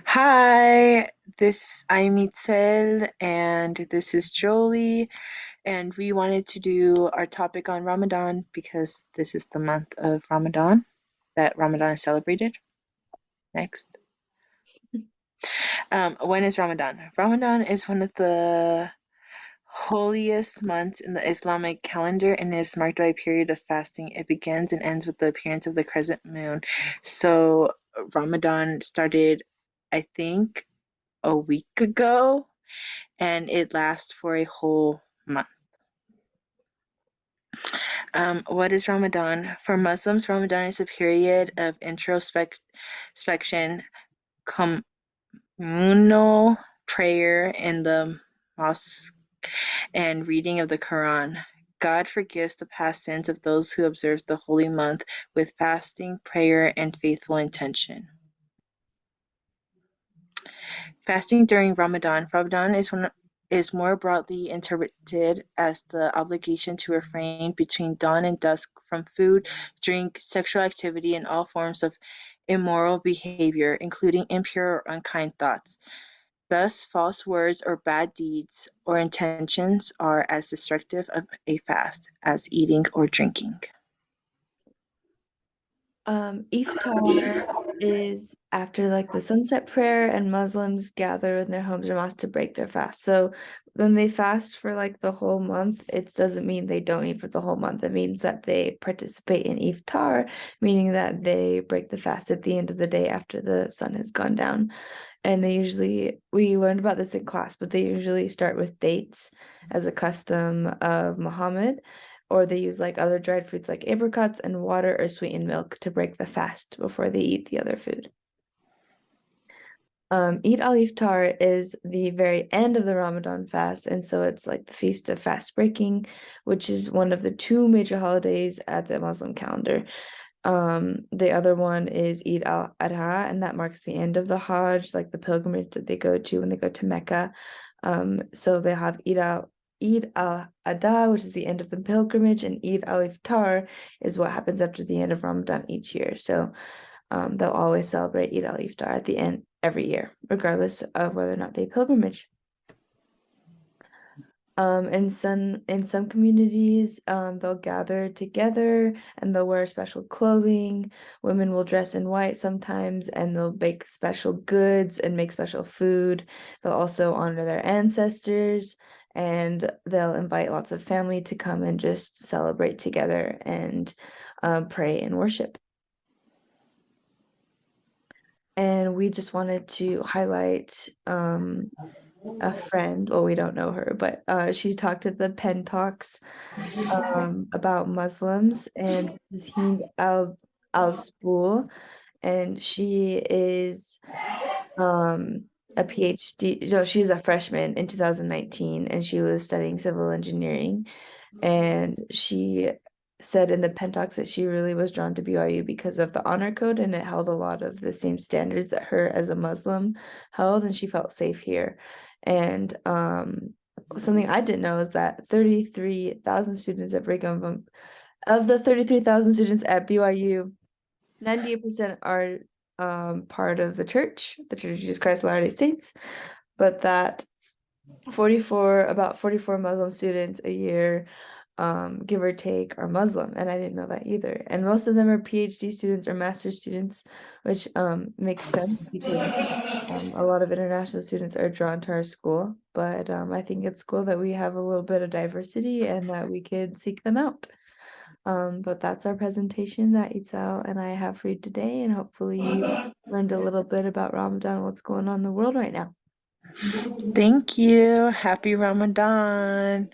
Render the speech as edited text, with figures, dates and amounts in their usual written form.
Hi, I'm Itzel and this is Jolie, and we wanted to do our topic on Ramadan because this is the month of Ramadan that Ramadan is celebrated. Next. When is Ramadan? Ramadan is one of the holiest months in the Islamic calendar and is marked by a period of fasting. It begins and ends with the appearance of the crescent moon. So Ramadan started, I think, a week ago, and it lasts for a whole month. What is Ramadan? For Muslims, Ramadan is a period of introspection, communal prayer in the mosque, and reading of the Quran. God forgives the past sins of those who observe the holy month with fasting, prayer, and faithful intention. Fasting during Ramadan. Ramadan is more broadly interpreted as the obligation to refrain between dawn and dusk from food, drink, sexual activity, and all forms of immoral behavior, including impure or unkind thoughts. Thus, false words or bad deeds or intentions are as destructive of a fast as eating or drinking. Iftar is after like the sunset prayer, and Muslims gather in their homes or mosques to break their fast. So when they fast for like the whole month, it doesn't mean they don't eat for the whole month. It means that they participate in Iftar, meaning that they break the fast at the end of the day after the sun has gone down. And we learned about this in class, but they usually start with dates as a custom of Muhammad, or they use like other dried fruits like apricots and water or sweetened milk to break the fast before they eat the other food. Eid al-Iftar is the very end of the Ramadan fast, and so it's like the Feast of Fast Breaking, which is one of the two major holidays at the Muslim calendar. The other one is Eid al-Adha, and that marks the end of the Hajj, like the pilgrimage that they go to when they go to Mecca. So they have Eid al-Adha, which is the end of the pilgrimage, and Eid al-Iftar is what happens after the end of Ramadan each year. So they'll always celebrate Eid al-Iftar at the end every year, regardless of whether or not they pilgrimage. In some communities, they'll gather together and they'll wear special clothing. Women will dress in white sometimes, and they'll bake special goods and make special food. They'll also honor their ancestors, and they'll invite lots of family to come and just celebrate together and pray and worship. And we just wanted to highlight a friend. Well, we don't know her, but she talked at the Pen Talks about Muslims, and this is Hind al-Spool, and she is um, a PhD. No, she's a freshman in 2019, and she was studying civil engineering. And she said in the Pentalks that she really was drawn to BYU because of the honor code, and it held a lot of the same standards that her as a Muslim held, and she felt safe here. And something I didn't know is that 33,000 students at Brigham, of the 33,000 students at BYU, 98% are part of the Church of Jesus Christ of Latter-day Saints, but that about 44 Muslim students a year, give or take, are Muslim, and I didn't know that either. And most of them are PhD students or master's students, which makes sense because a lot of international students are drawn to our school. But I think it's cool that we have a little bit of diversity and that we could seek them out. But that's our presentation that Itzel and I have for you today, and hopefully you learned a little bit about Ramadan, what's going on in the world right now. Thank you. Happy Ramadan.